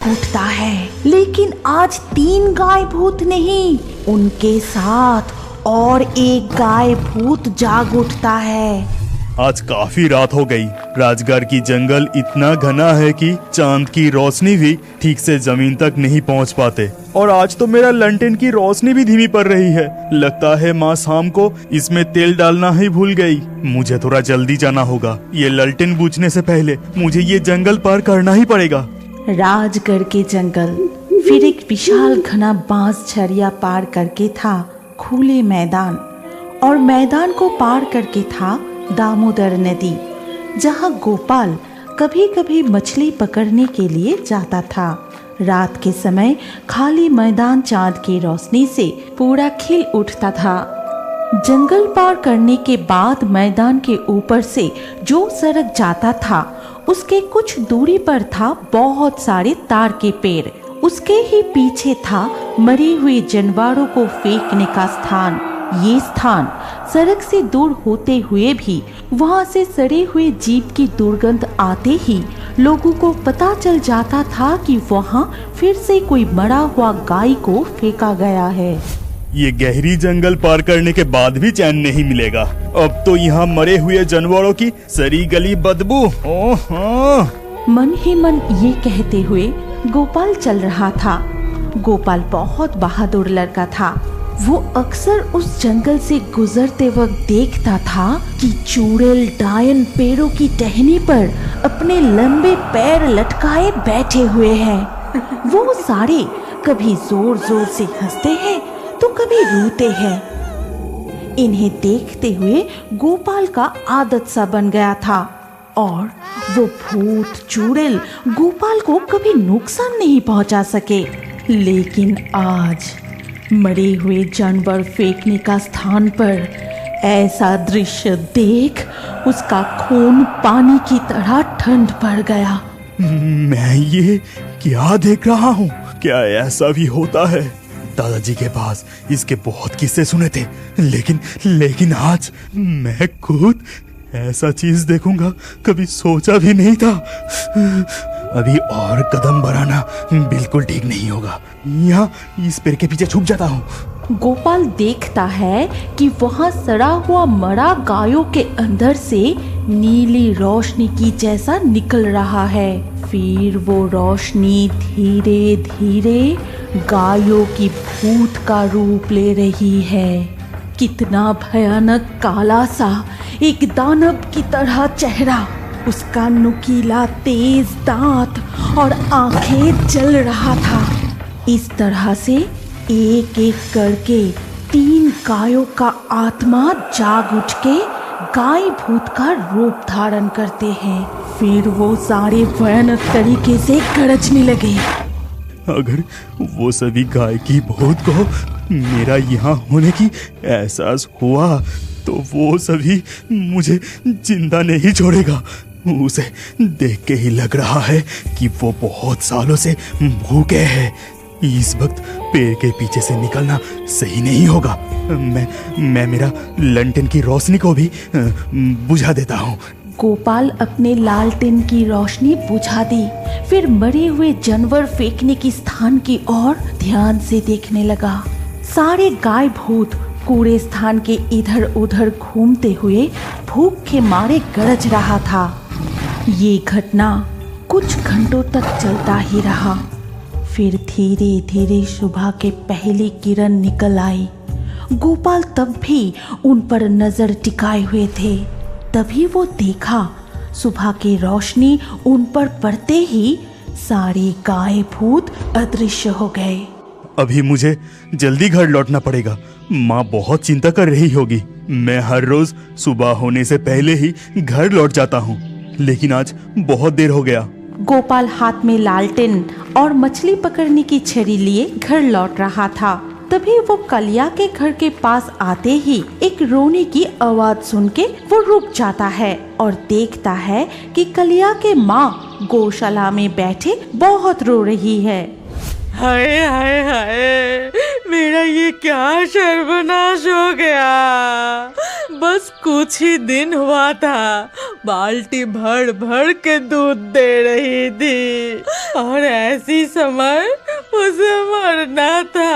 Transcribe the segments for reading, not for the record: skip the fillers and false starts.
उठता है, लेकिन आज 3 गाय भूत नहीं, उनके साथ और एक गाय भूत जाग उठता है। आज काफी रात हो गई। राजगढ़ की जंगल इतना घना है कि चांद की रोशनी भी ठीक से जमीन तक नहीं पहुंच पाते, और आज तो मेरा लंटेन की रोशनी भी धीमी पड़ रही है। लगता है माँ शाम को इसमें तेल डालना ही भूल गई। मुझे थोड़ा जल्दी जाना होगा। ये लंटेन बुझने से पहले मुझे ये जंगल पार करना ही पड़ेगा। राजगढ़ के जंगल फिर एक विशाल घना बांस झरिया पार करके था खुले मैदान, और मैदान को पार करके था दामोदर नदी, जहां गोपाल कभी कभी मछली पकड़ने के लिए जाता था। रात के समय खाली मैदान चांद की रोशनी से पूरा खिल उठता था। जंगल पार करने के बाद मैदान के ऊपर से जो सड़क जाता था, उसके कुछ दूरी पर था बहुत सारे तार के पेड़। उसके ही पीछे था मरे हुए जानवरों को फेंकने का स्थान। ये स्थान सड़क से दूर होते हुए भी वहां से सड़े हुए जीव की दुर्गंध आते ही लोगों को पता चल जाता था कि वहां फिर से कोई मरा हुआ गाय को फेंका गया है। ये गहरी जंगल पार करने के बाद भी चैन नहीं मिलेगा। अब तो यहाँ मरे हुए जानवरों की सड़ी गली बदबू। मन ही मन ये कहते हुए गोपाल चल रहा था। गोपाल बहुत बहादुर लड़का था। वो अक्सर उस जंगल से गुजरते वक्त देखता था कि चुड़ैल डायन पेड़ों की टहनी पर अपने लंबे पैर लटकाए बैठे हुए हैं। वो सारे कभी जोर जोर से हंसते हैं तो कभी रोते हैं। इन्हें देखते हुए गोपाल का आदत सा बन गया था, और वो भूत चुड़ैल गोपाल को कभी नुकसान नहीं पहुंचा सके। लेकिन आज मरे हुए जानवर फेंकने का स्थान पर ऐसा दृश्य देख उसका खून पानी की तरह ठंड पड़ गया। मैं ये क्या देख रहा हूँ? क्या ऐसा भी होता है? दादाजी के पास इसके बहुत किस्से सुने थे, लेकिन आज मैं खुद ऐसा चीज देखूंगा कभी सोचा भी नहीं था। अभी और कदम बढ़ाना बिल्कुल ठीक नहीं होगा। यहाँ इस पेड़ के पीछे छुप जाता हूँ। गोपाल देखता है कि वहाँ सड़ा हुआ मरा गायों के अंदर से नीली रोशनी की जैसा निकल रहा है। फिर वो रोशनी धीरे धीरे गायों की भूत का रूप ले रही है। कितना भयानक काला सा एक दानव की तरह चेहरा, उसका नुकीला तेज दांत और आंखें जल रहा था। इस तरह से एक एक करके 3 गायों का आत्मा जाग उठ के गाय भूत का रूप धारण करते हैं। फिर वो सारे भयानक तरीके से गरजने लगे। अगर वो सभी गाय की भूत को मेरा यहाँ होने की एहसास हुआ तो वो सभी मुझे जिंदा नहीं छोड़ेगा। उसे देख के ही लग रहा है कि वो बहुत सालों से भूखे हैं। इस वक्त पेड़ के पीछे से निकलना सही नहीं होगा। मैं मेरा लंटेन की रोशनी को भी बुझा देता हूँ। गोपाल अपने लालटेन की रोशनी बुझा दी। फिर मरे हुए जानवर फेंकने की स्थान की ओर ध्यान से देखने लगा। सारे गाय भूत कूड़े स्थान के इधर उधर घूमते हुए भूख के मारे गरज रहा था। ये घटना कुछ घंटों तक चलता ही रहा। फिर धीरे धीरे सुबह के पहली किरण निकल आई। गोपाल तब भी उन पर नजर टिकाए हुए थे। तभी वो देखा, सुबह की रोशनी उन पर पड़ते ही सारे गाय भूत अदृश्य हो गए। अभी मुझे जल्दी घर लौटना पड़ेगा। माँ बहुत चिंता कर रही होगी। मैं हर रोज सुबह होने से पहले ही घर लौट जाता हूँ, लेकिन आज बहुत देर हो गया। गोपाल हाथ में लालटेन और मछली पकड़ने की छड़ी लिए घर लौट रहा था। तभी वो कलिया के घर के पास आते ही एक रोने की आवाज सुन के वो रुक जाता है और देखता है कि कलिया के माँ गौशाला में बैठे बहुत रो रही है। हाय हाय हाय, मेरा ये क्या सर्वनाश हो गया। बस कुछ ही दिन हुआ था, बाल्टी भर भर के दूध दे रही थी और ऐसी समय उसे मरना था।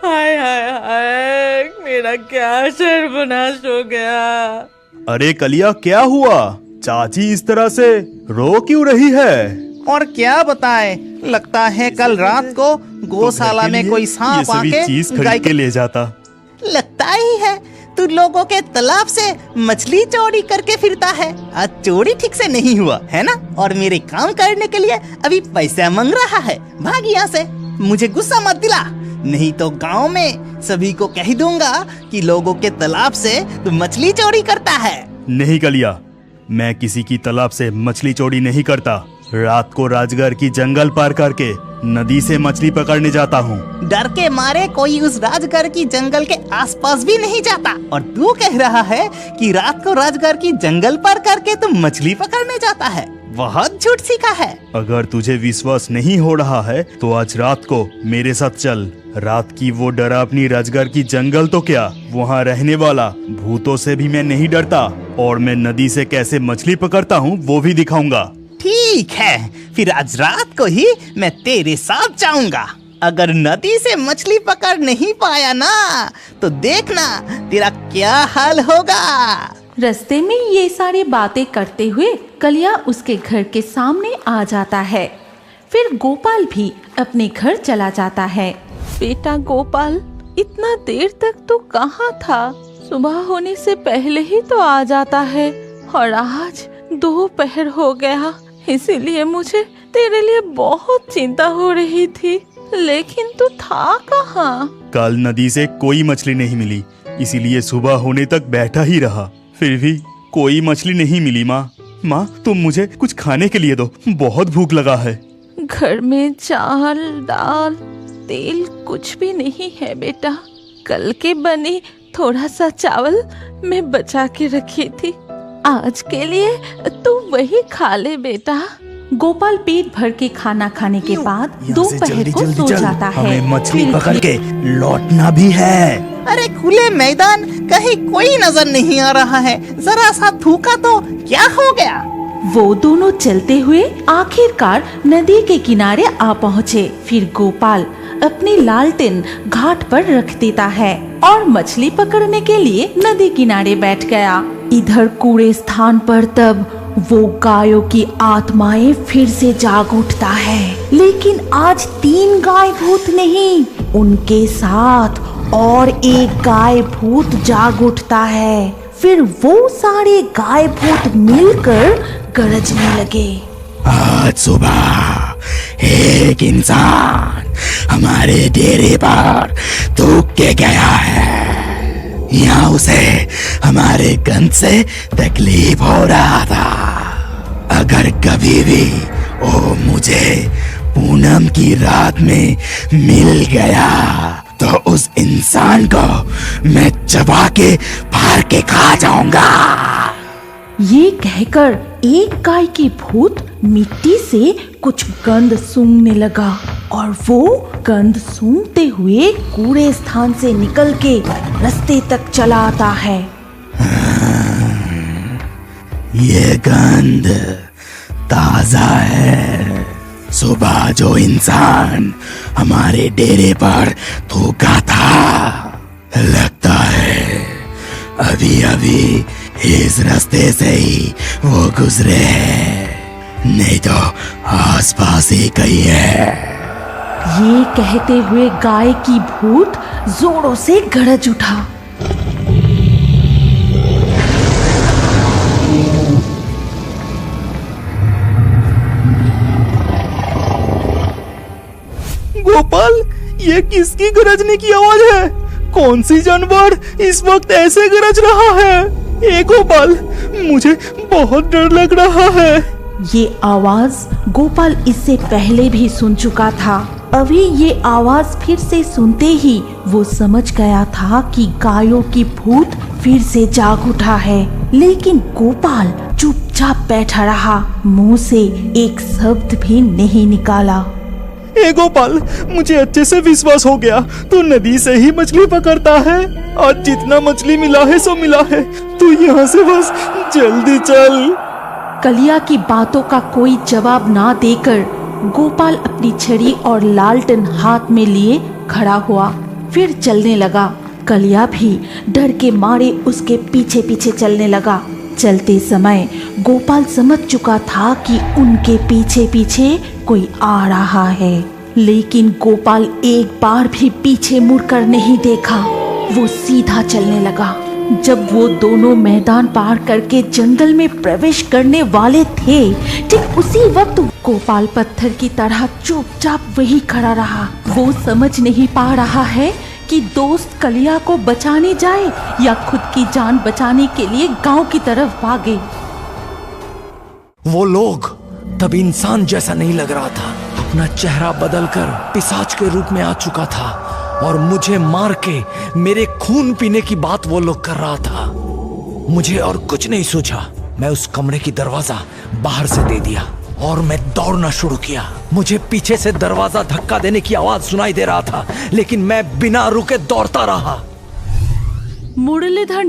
हाय हाय हाय, मेरा क्या सर्वनाश हो गया। अरे कलिया, क्या हुआ? चाची इस तरह से रो क्यों रही है? और क्या बताए, लगता है कल रात को गौशाला में कोई सांप आके चीज गाय खरीद के ले जाता। लगता ही है तू लोगों के तालाब से मछली चोरी करके फिरता है। आज चोरी ठीक से नहीं हुआ है ना, और मेरे काम करने के लिए अभी पैसा मांग रहा है। भाग यहाँ से, मुझे गुस्सा मत दिला, नहीं तो गांव में सभी को कह दूंगा कि लोगों के तालाब से तू मछली चोरी करता है। नहीं कलिया, मैं किसी की तालाब से मछली चोरी नहीं करता। रात को राजगढ़ की जंगल पार करके नदी से मछली पकड़ने जाता हूँ। डर के मारे कोई उस राजगढ़ की जंगल के आसपास भी नहीं जाता, और तू कह रहा है कि रात को राजगढ़ की जंगल पार करके तू मछली पकड़ने जाता है। बहुत झूठ सीखा है। अगर तुझे विश्वास नहीं हो रहा है तो आज रात को मेरे साथ चल। रात की वो डरावनी राजगढ़ की जंगल तो क्या, वहाँ रहने वाला भूतों से भी मैं नहीं डरता, और मैं नदी से कैसे मछली पकड़ता हूँ वो भी दिखाऊंगा। ठीक है, फिर आज रात को ही मैं तेरे साथ जाऊंगा। अगर नदी से मछली पकड़ नहीं पाया ना, तो देखना तेरा क्या हाल होगा। रास्ते में ये सारी बातें करते हुए कलिया उसके घर के सामने आ जाता है। फिर गोपाल भी अपने घर चला जाता है। बेटा गोपाल, इतना देर तक तो कहाँ था? सुबह होने से पहले ही तो आ जाता है, और आज दोपहर हो गया, इसीलिए मुझे तेरे लिए बहुत चिंता हो रही थी, लेकिन तू था कहाँ? कल नदी से कोई मछली नहीं मिली, इसीलिए सुबह होने तक बैठा ही रहा। फिर भी कोई मछली नहीं मिली। माँ, तुम मुझे कुछ खाने के लिए दो, बहुत भूख लगा है। घर में चावल दाल तेल कुछ भी नहीं है बेटा। कल के बने थोड़ा सा चावल मैं बचा के रखी थी, आज के लिए तू वही खा ले बेटा। गोपाल पेट भर के खाना खाने के बाद दोपहर को सो जाता है। हमें मछली पकड़ के लौटना भी है। अरे खुले मैदान, कहीं कोई नजर नहीं आ रहा है, जरा सा थूका तो क्या हो गया। वो दोनों चलते हुए आखिरकार नदी के किनारे आ पहुँचे। फिर गोपाल अपनी लालटेन घाट पर रख देता है और मछली पकड़ने के लिए नदी किनारे बैठ गया। इधर कूड़े स्थान पर तब वो गायों की आत्माएं फिर से जाग उठता है, लेकिन आज 3 गाय भूत नहीं, उनके साथ और एक गाय भूत जाग उठता है। फिर वो सारे गाय भूत मिलकर गरजने लगे। आज सुबह एक इंसान हमारे डेरे पर थूक के गया है। यहाँ उसे हमारे गंध से तकलीफ हो रहा था। अगर कभी भी वो मुझे पूनम की रात में मिल गया तो उस इंसान को मैं चबा के फाड़ के खा जाऊंगा। ये कहकर एक गाय की भूत मिट्टी से कुछ गंध सूंघने लगा, और वो गंध सूंघते हुए कूड़े स्थान से निकल के रास्ते तक चला आता है। ये गंध ताजा है। सुबह जो इंसान हमारे डेरे पर थूका था, लगता है अभी अभी इस रास्ते से ही वो गुजरे, नहीं तो आसपास ही कहीं है। ये कहते हुए गाय की भूत जोरों से गरज उठा। गोपाल, ये किसकी गरजने की आवाज है? कौन सी जानवर इस वक्त ऐसे गरज रहा है? ए गोपाल, मुझे बहुत डर लग रहा है। ये आवाज गोपाल इससे पहले भी सुन चुका था। अभी ये आवाज फिर से सुनते ही वो समझ गया था कि गायों की भूत फिर से जाग उठा है, लेकिन गोपाल चुपचाप बैठा रहा, मुंह से एक शब्द भी नहीं निकाला। ए गोपाल, मुझे अच्छे से विश्वास हो गया तू नदी से ही मछली पकड़ता है। आज जितना मछली मिला है सो मिला है, तू यहाँ से बस जल्दी चल। कलिया की बातों का कोई जवाब ना देकर गोपाल अपनी छड़ी और लालटेन हाथ में लिए खड़ा हुआ, फिर चलने लगा। कलिया भी डर के मारे उसके पीछे पीछे चलने लगा। चलते समय गोपाल समझ चुका था कि उनके पीछे पीछे कोई आ रहा है, लेकिन गोपाल एक बार भी पीछे मुड़कर नहीं देखा। वो सीधा चलने लगा। जब वो दोनों मैदान पार करके जंगल में प्रवेश करने वाले थे, ठीक उसी वक्त गोपाल पत्थर की तरह चुपचाप वही खड़ा रहा। वो समझ नहीं पा रहा है कि दोस्त कलिया को बचाने जाए या खुद की जान बचाने के लिए गांव की तरफ भागे। वो लोग तब इंसान जैसा नहीं लग रहा था। अपना चेहरा बदलकर पिशाच के रूप में आ चुका था और मुझे मार के मेरे खून पीने की बात वो लोग कर रहा था। मुझे और कुछ नहीं सूझा। मैं उस कमरे की दरवाजा बाहर से दे दिया और मैं दौड़ना शुरू किया। मुझे पीछे से दरवाजा धक्का देने की आवाज सुनाई दे रहा था, लेकिन मैं बिना रुके दौड़ता रहा। मुरलीधर